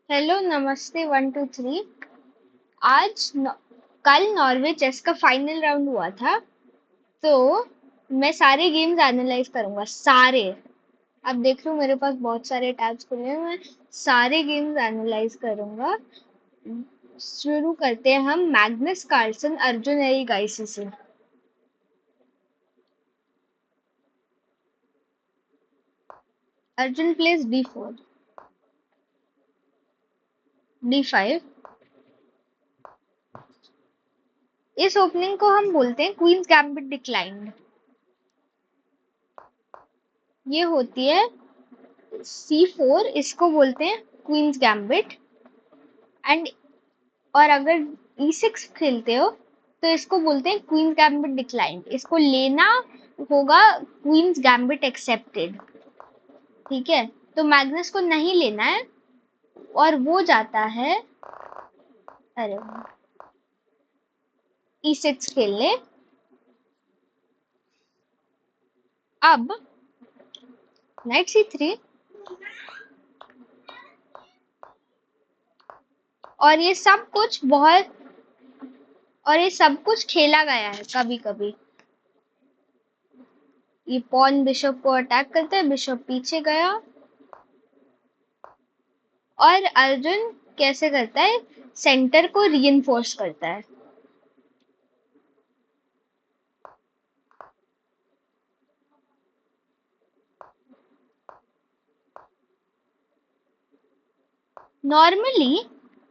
Hello नमस्ते 1 2 3। आज कल नॉर्वे चेस का फाइनल राउंड हुआ था। तो मैं सारे गेम्स एनालाइज करूंगा सारे। अब देख लो मेरे पास बहुत सारे टैब्स खुले हैं, मैं सारे गेम्स एनालाइज करूंगा। शुरू करते हैं हम मैग्नस कार्लसन अर्जुन एरिगाइसी से। Arjun place d4, d5। इस ओपनिंग को हम बोलते हैं क्वींस गैम्बिट डिक्लाइंड। ये होती है c4, इसको बोलते हैं क्वींस गैम्बिट। एंड और अगर e6 खेलते हो तो इसको बोलते हैं क्वींस गैम्बिट डिक्लाइंड। इसको लेना होगा क्वींस गैम्बिट एक्सेप्टेड। ठीक है, तो मैग्नस को नहीं लेना है और वो जाता है, अरे e6 खेलने। अब नाइट c3, और ये सब कुछ खेला गया है कभी कभी। ये पॉन बिशप को अटैक करता है, बिशप पीछे गया। और अर्जुन कैसे करता है, सेंटर को रीइंफोर्स करता है। नॉर्मली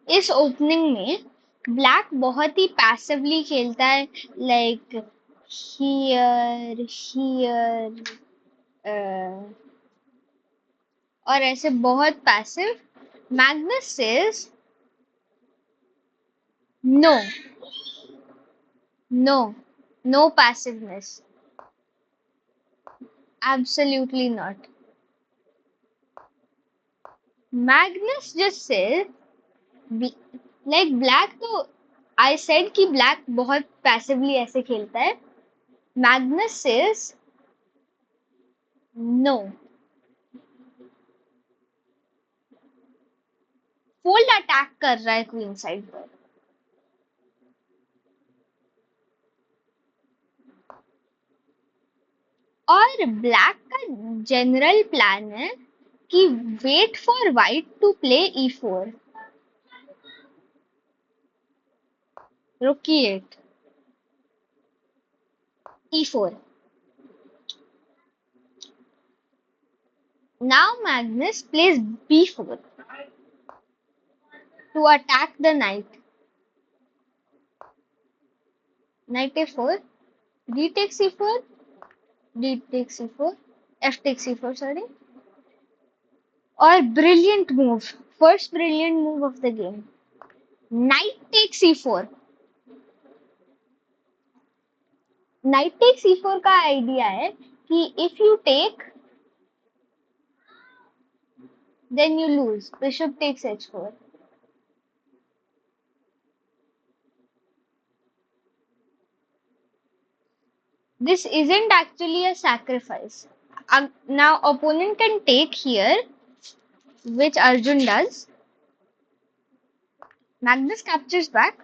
इस ओपनिंग में ब्लैक बहुत ही पैसिवली खेलता है, लाइक हियर हियर, और ऐसे बहुत passive. Magnus says no, no, no passiveness, absolutely not. Magnus just says like black, तो आई सेड कि ब्लैक बहुत पैसिवली ऐसे खेलता है। Magnus says no, full attack कर रहा है क्वीन साइड पर। और ब्लैक का जनरल प्लान है कि wait for white to play e4, रुकी एट, e4। Now Magnus plays b4 to attack the knight. Knight a4, d takes e4, d takes e4, f takes e4, sorry. और brilliant move, first brilliant move of the game, knight takes e4। knight takes e4 का idea है कि if you take then you lose, bishop takes h4। This isn't actually a sacrifice. Now opponent can take here, which Arjun does. Magnus captures back.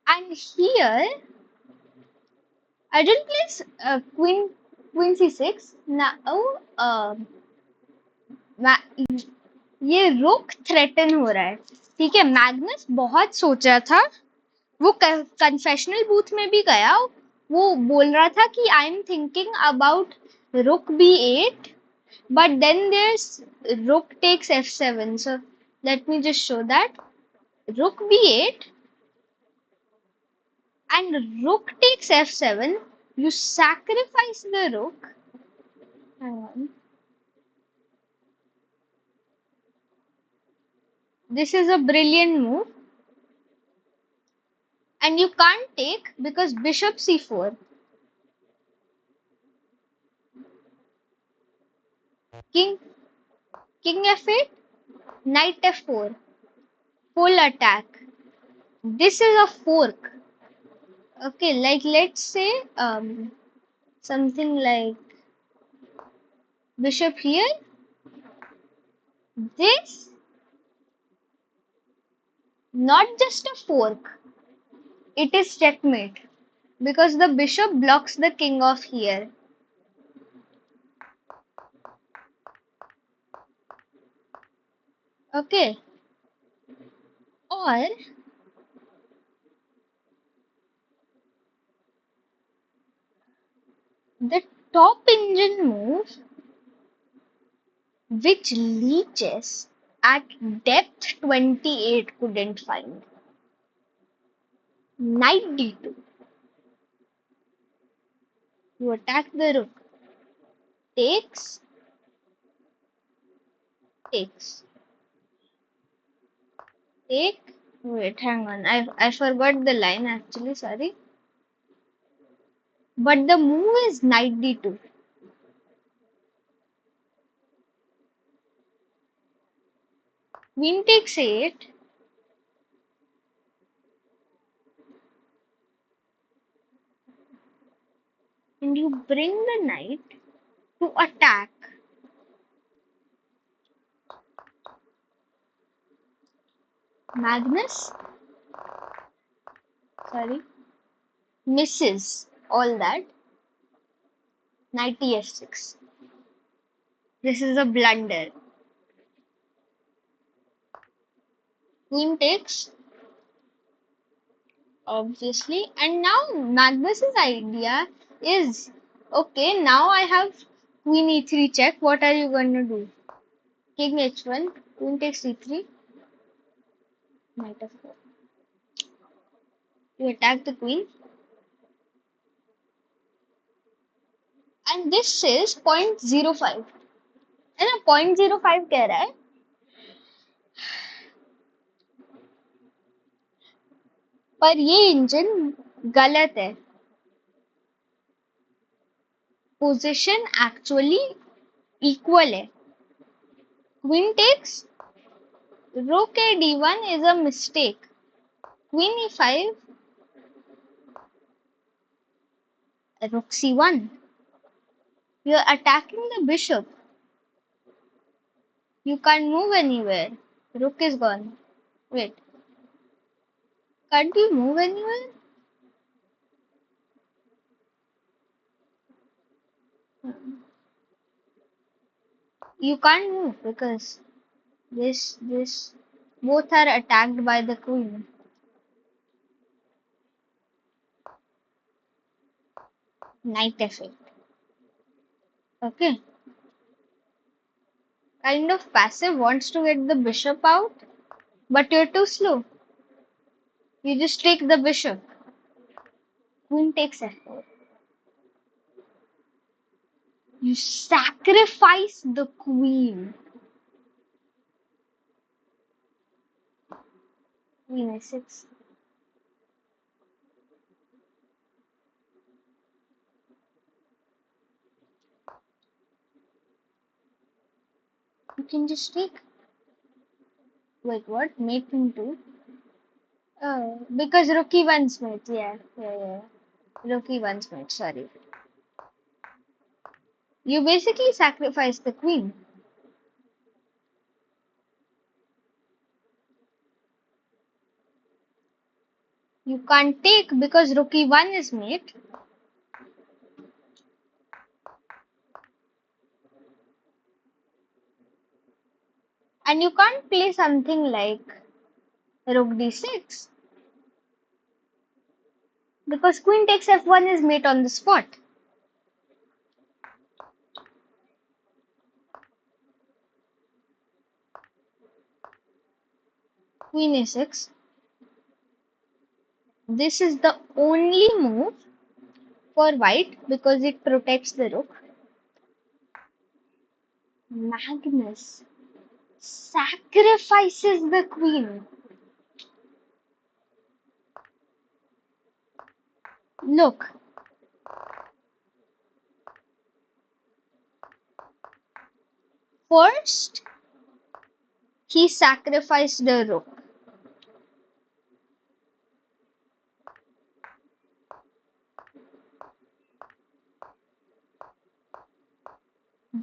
And here Arjun plays queen c6. Now ये रुक threaten हो रहा है। ठीक है, Magnus बहुत सोच रहा था, वो कन्फेशनल बूथ में भी गया, वो बोल रहा था कि आई एम थिंकिंग अबाउट रुक b8, but then there's rook takes f7. So let me just show that. Rook b8 and rook takes f7. You sacrifice the rook. Hang on. This is a brilliant move. And you can't take because bishop c4. King f8, knight f4. Full attack. This is a fork. Okay, like let's say something like Bishop here. This, not just a fork, it is checkmate because the bishop blocks the king of here. Okay. Or the top engine move, which leeches at depth 28 couldn't find. Knight d2. You attack the rook. Takes, takes, take. Wait, hang on. I forgot the line actually. Sorry. But the move is knight d2. Queen takes 8. And you bring the knight to attack. Magnus, sorry, misses all that. Knight f6. This is a blunder. Queen takes, obviously. And now Magnus's idea is, okay, now I have queen e3 check. What are you going to do? King h1, queen takes e3, knight f4. You attack the queen. And this is 0.05. है ना 0.05 कह रहा है पर ये engine गलत है. Position actually equal है. Queen takes, rook a d1 is a mistake. Queen e5, rook c1. You're attacking the bishop. You can't move anywhere. Rook is gone. Wait. Can't you move anywhere? You can't move because this both are attacked by the queen. Knight f8. Okay. Kind of passive, wants to get the bishop out, but you're too slow. You just take the bishop. Queen takes f4. You sacrifice the queen. Queen a6. You can just take. Wait, what? Mate into? Oh, because rook e1's mate. Yeah. Rook e1's mate. Sorry. You basically sacrifice the queen. You can't take because rook e1 is mate. And you can't play something like rook d6 because queen takes f1 is mate on the spot. Queen a6. This is the only move for white because it protects the rook. Magnus sacrifices the queen. Look. First, he sacrificed the rook.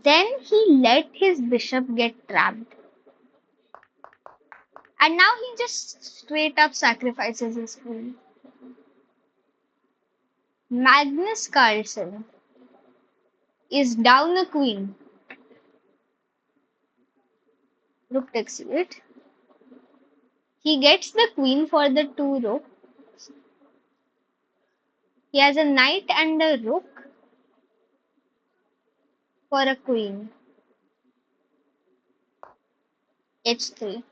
Then he let his bishop get trapped. And now he just straight up sacrifices his queen. Magnus Carlsen is down a queen. Rook takes it. He gets the queen for the two rook. He has a knight and a rook for a queen. H3.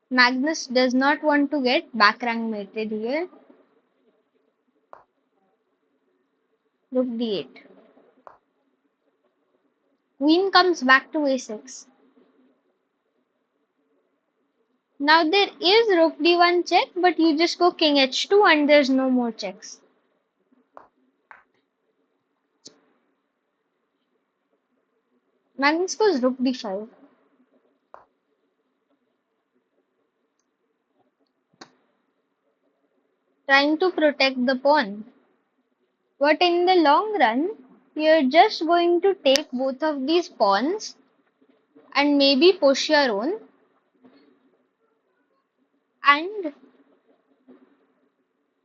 Magnus does not want to get back rank mated here. Rook d8. Queen comes back to a6. Now there is rook d1 check, but you just go king h2 and there's no more checks. Magnus goes rook d5. Trying to protect the pawn. But in the long run, you're just going to take both of these pawns and maybe push your own, and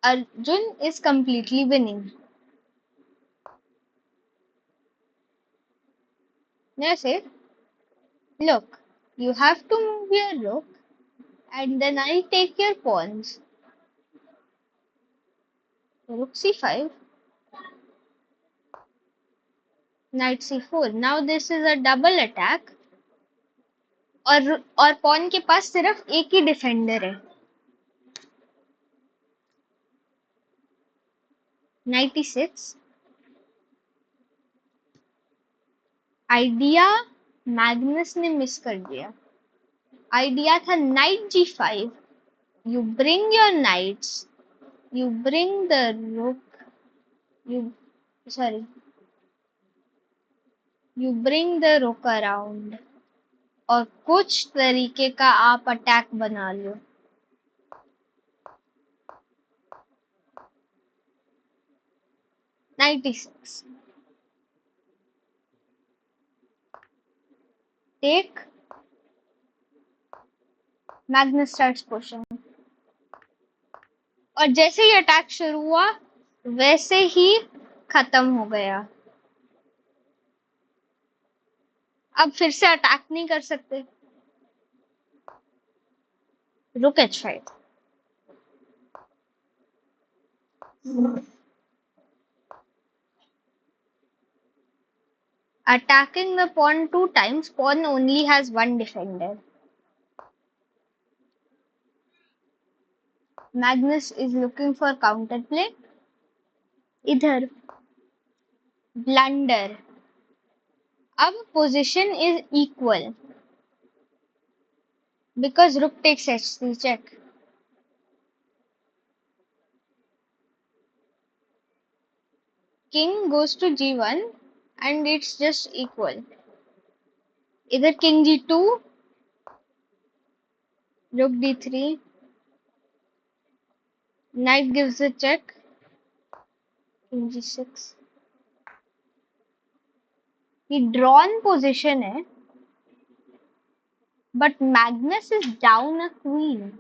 Arjun is completely winning. That's it. Look, you have to move your rook and then I'll take your pawns. Rook c5, knight c4. Now this is a double attack. और pawn के पास सिर्फ एक ही defender है. Knight e6. Idea Magnus ने miss कर दिया. Idea था knight g5. You bring your knights. You bring the rook. You bring the rook around. और कुछ तरीके का आप अटैक बना लो. Knight e6. Take. Magnus starts pushing. और जैसे ही अटैक शुरू हुआ वैसे ही खत्म हो गया. अब फिर से अटैक नहीं कर सकते. Rook h5. Attacking the pawn 2 times, pawn only has one defender. Magnus is looking for counterplay. इधर blunder. अब position is equal because rook takes h3 check. King goes to g1 and it's just equal. Either king g2, rook d3, knight gives a check, king g6. He drawn position है, but Magnus is down a queen.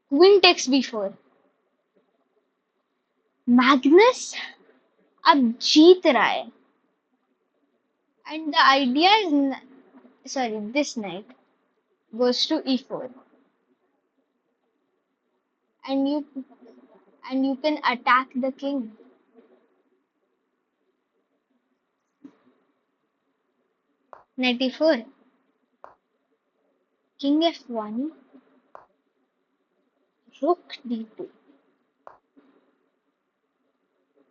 Queen takes b4. Magnus अब जीत रहा है. And the idea is, this knight goes to e4. And you can attack the king. Knight e4. King f1. Rook d2.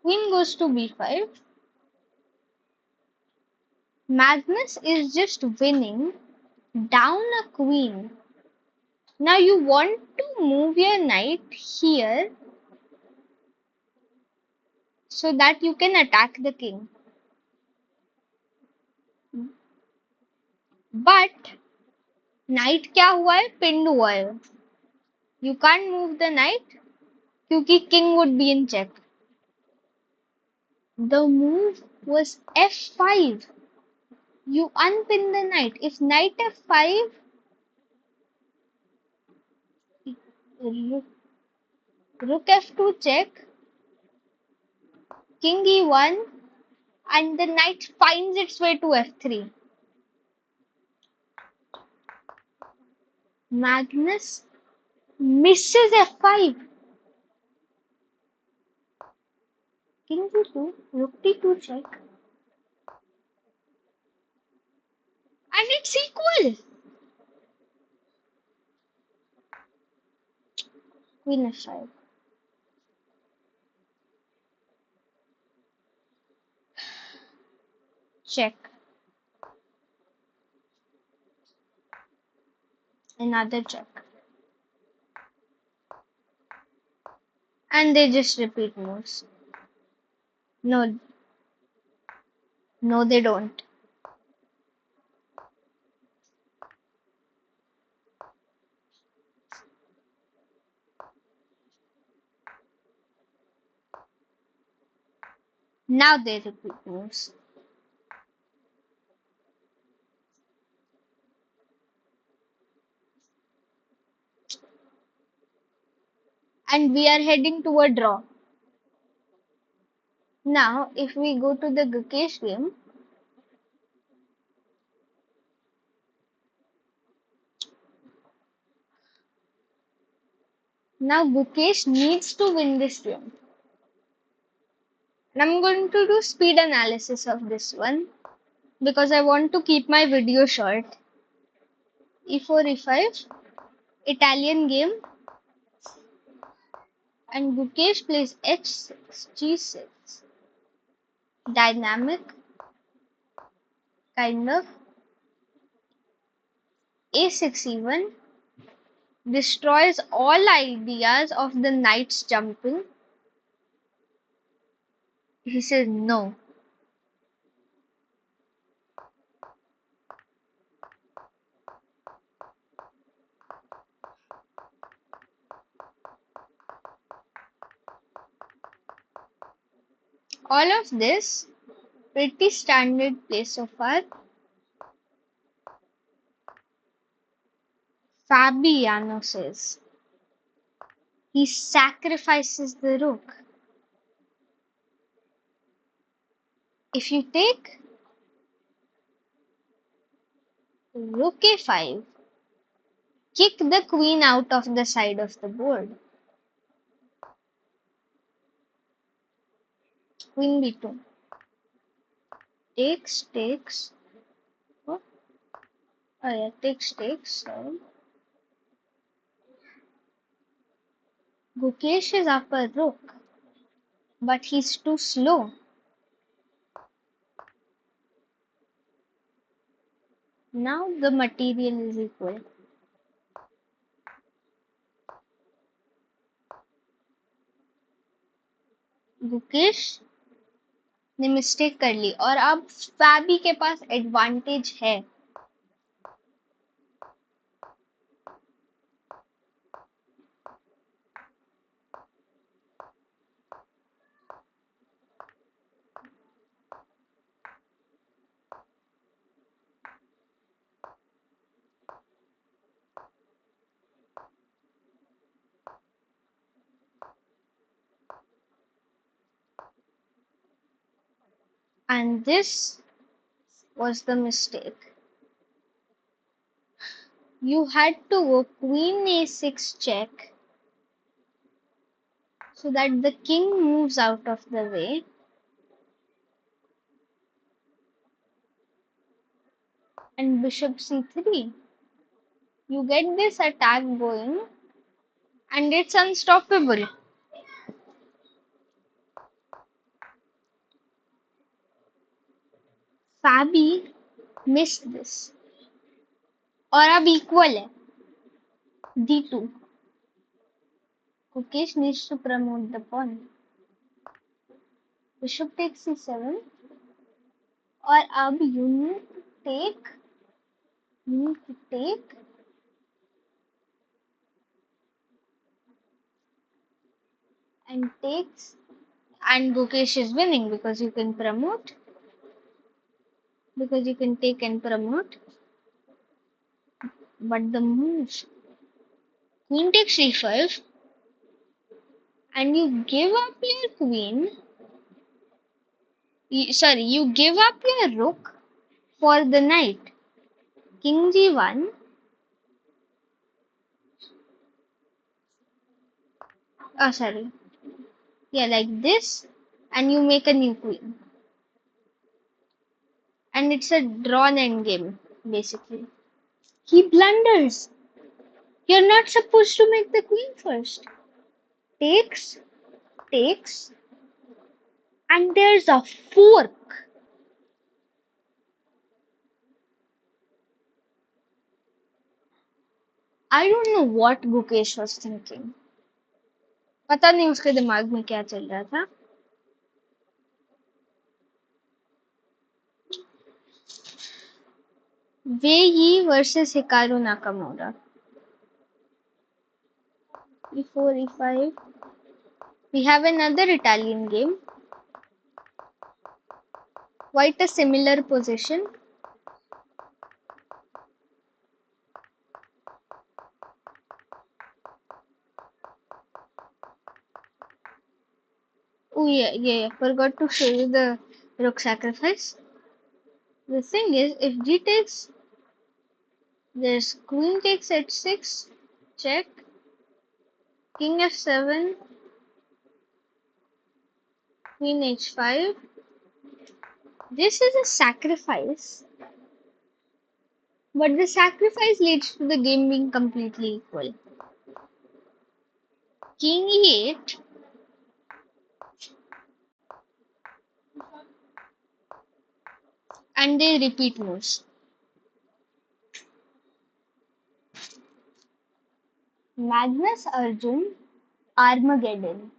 Queen goes to b5. Magnus is just winning down a queen. Now you want to move your knight here so that you can attack the king. But knight क्या हुआ है? Pinned हुआ है. You can't move the knight क्योंकि king would be in check. The move was f5. You unpin the knight. If knight f5, rook, rook f2 check, king e1, and the knight finds its way to f3. Magnus misses f5. King d2, rook d2 check. And it's equal. Queen f5. Check. Another check. And they just repeat moves. No, no, they don't. Now they repeat moves. And we are heading to a draw. Now, if we go to the Gukesh game, now Gukesh needs to win this game. And I'm going to do speed analysis of this one because I want to keep my video short. E4, E5, Italian game, and Gukesh plays H6, G6. Dynamic, kind of. A6 even destroys all ideas of the knights jumping. He says no. All of this pretty standard play so far. Fabiano says he sacrifices the rook. If you take rook a5, kick the queen out of the side of the board. Queen b2. Takes. Oh, yeah, takes. So Gukesh is up a rook, but he's too slow. Now the material is equal. Gukesh ने mistake कर ली और अब फैबी के पास advantage है. And this was the mistake. You had to go queen a6 check so that the king moves out of the way. And bishop c3. You get this attack going and it's unstoppable. Fabi missed this. और अब equal है. d2. Gukesh needs to promote the pawn. Bishop takes c7. और अब you need to take and takes And Gukesh is winning because you can promote, because you can take and promote. But the move, queen takes c5, and you give up your queen. Sorry, you give up your rook for the knight. King g1. Oh, sorry. Yeah, like this, and you make a new queen. And it's a drawn endgame, basically. He blunders. You're not supposed to make the queen first. Takes, takes, and there's a fork. I don't know what Gukesh was thinking. पता नहीं उसके दिमाग में क्या चल रहा था. Weiyi versus hikarunakamura. e4, e5. We have another Italian game. Quite a similar position. Oh yeah, forgot to show you the rook sacrifice. The thing is, if g takes, there's queen takes h6, check, king f7, queen h5. This is a sacrifice, but the sacrifice leads to the game being completely equal. King e8, and they repeat moves. Magnus Arjun Armageddon.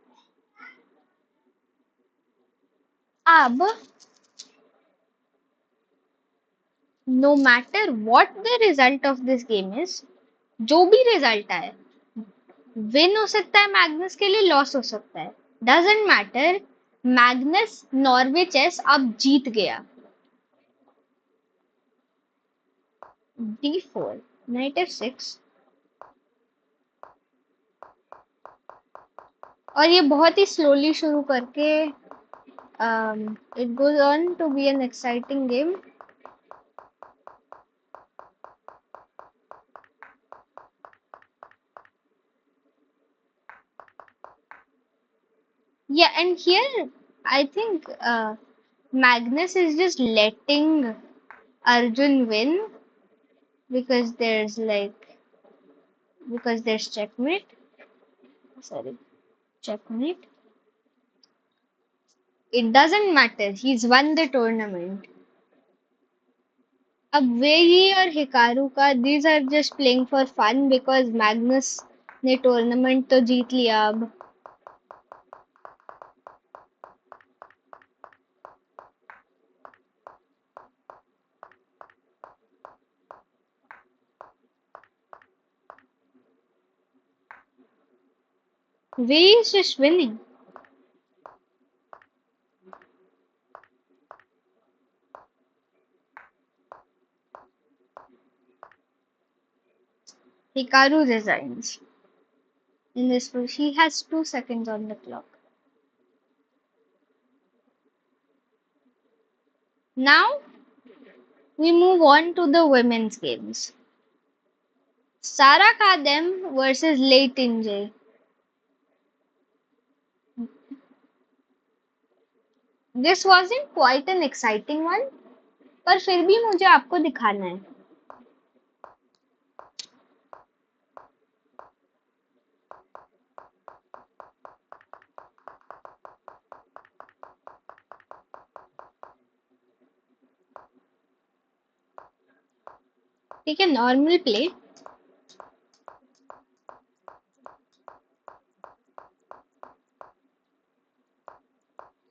अब no matter what the result of this game is, जो भी result आए, win हो सकता है Magnus के लिए, loss हो सकता है, doesn't matter. Magnus Norway chess अब जीत गया. d4, knight f6. और ये बहुत ही स्लोली शुरू करके it goes on to be an exciting game. Yeah, and here I think Magnus is just letting Arjun win because there's checkmate. Sorry, checkmate. It doesn't matter. He's won the tournament. अब वेई और Hikaru का these are just playing for fun because Magnus ने tournament तो जीत लिया अब. Wei is just winning. Hikaru resigns. In this push, he has 2 seconds on the clock. Now we move on to the women's games. Sarakhadem versus leitingjie. This wasn't quite an exciting one, पर फिर भी मुझे आपको दिखाना है. ठीक है, normal play.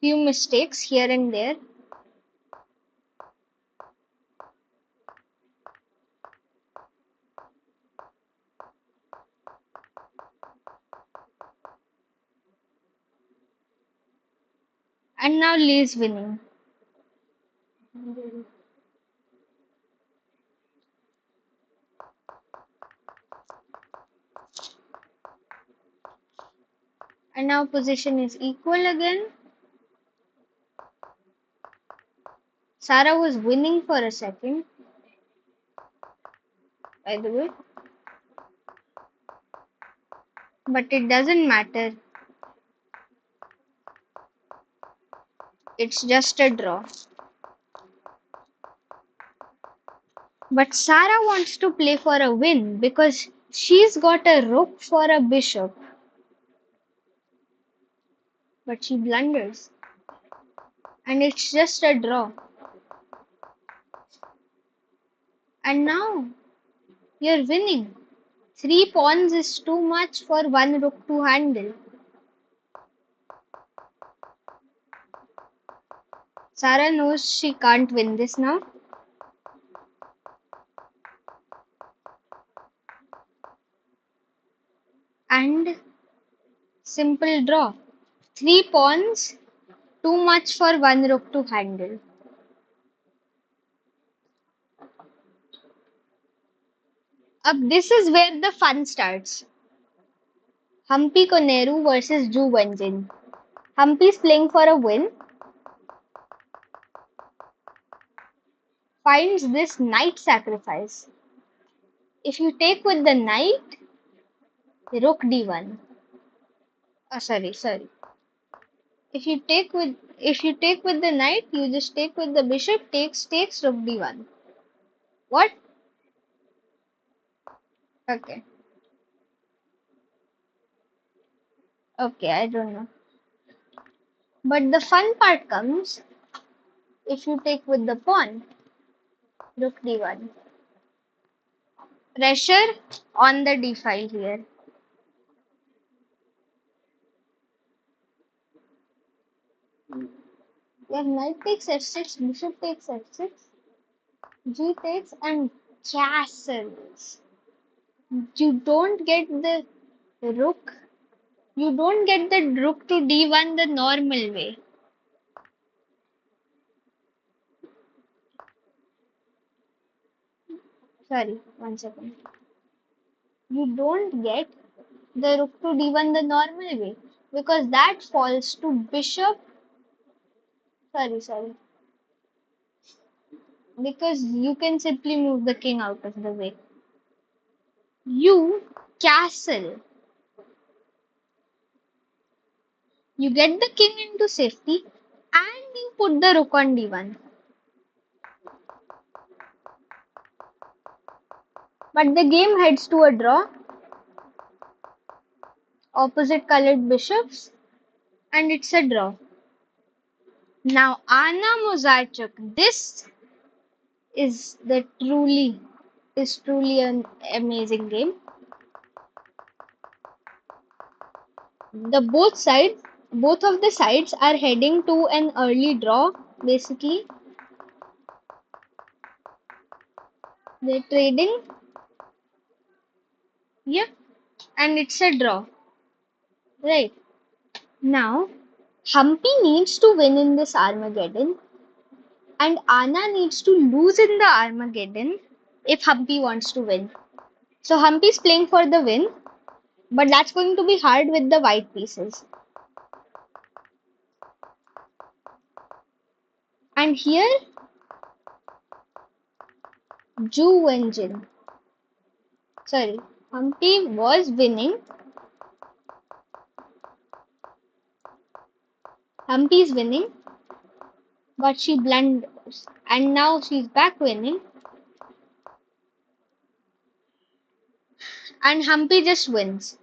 Few mistakes here and there. And now Lee is winning. And now position is equal again. Sarah was winning for a second, by the way. But it doesn't matter. It's just a draw. But Sarah wants to play for a win because she's got a rook for a bishop. But she blunders. And it's just a draw. And now you're winning. 3 pawns is too much for one rook to handle. Sarah knows she can't win this now. And simple draw. 3 pawns, too much for one rook to handle. Up, this is where the fun starts. Humpykoneru versus juwenjun. Humpy's playing for a win. Finds this knight sacrifice. If you take with the knight, rook d1. Oh, sorry. If you take with the knight, you just take with the bishop, takes rook d1. What? Okay. Okay, I don't know. But the fun part comes if you take with the pawn, rook d1. Pressure on the d file here. Your knight takes f6, bishop takes f6, g takes and castles. You don't get the rook. You don't get the rook to d1 the normal way. Sorry, 1 second. You don't get the rook to d1 the normal way because that falls to bishop. Sorry. Because you can simply move the king out of the way. You castle. You get the king into safety and you put the rook on d1. But the game heads to a draw. Opposite colored bishops. And it's a draw. Now annamuzychuk. This is truly an amazing game. Both of the sides are heading to an early draw. Basically, they're trading. Yeah, and it's a draw. Right. Now, Humpy needs to win in this Armageddon, and Anna needs to lose in the Armageddon if Humpy wants to win. So Humpy's playing for the win, but that's going to be hard with the white pieces. And here, juwenjun. Sorry, Humpy was winning. Humpy's winning, but she blunders, and now she's back winning, and Humpy just wins.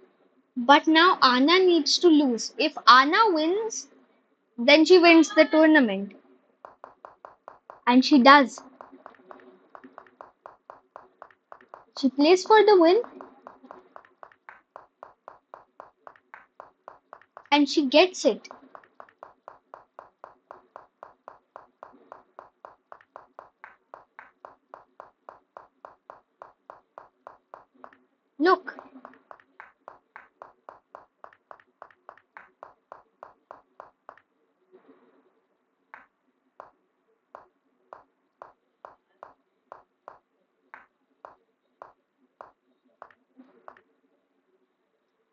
But now Anna needs to lose. If Anna wins, then she wins the tournament. And she does. She plays for the win. And she gets it. Look.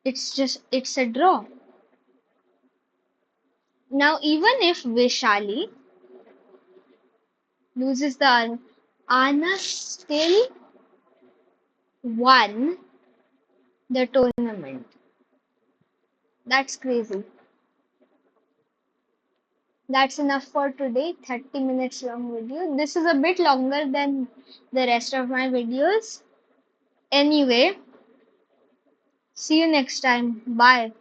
It's a draw. Now, even if Vishali loses the arm, Anna still won the tournament. That's crazy. That's enough for today. 30 minutes long video. This is a bit longer than the rest of my videos. Anyway, see you next time. Bye.